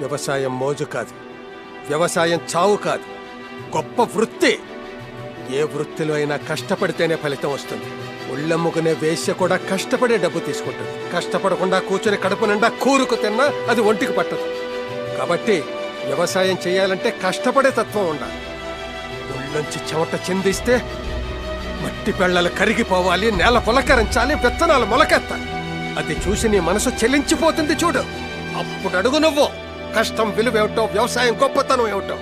వ్యవసాయం మోజు కాదు, వ్యవసాయం చావు కాదు, గొప్ప వృత్తి. ఏ వృత్తిలో అయినా కష్టపడితేనే ఫలితం వస్తుంది. ఒళ్ళమ్ముకునే వేశ్య కూడా కష్టపడే డబ్బు తీసుకుంటుంది. కష్టపడకుండా కూర్చొని కడుపు నిండా కూరుకు తిన్నా అది ఒంటికి పట్టదు. కాబట్టి వ్యవసాయం చేయాలంటే కష్టపడే తత్వం ఉండాలి. ఒళ్ళొంచి చెమట చిందిస్తే మట్టి పెళ్ళలు కరిగిపోవాలి, నేల పులకరించాలి, విత్తనాలు మొలకెత్తాలి. అది చూసి నీ మనసు చెలించిపోతుంది చూడు. అప్పుడు అడుగు నువ్వు కష్టం విలువేమిటో, వ్యవసాయం గొప్పతనం ఏమిటో.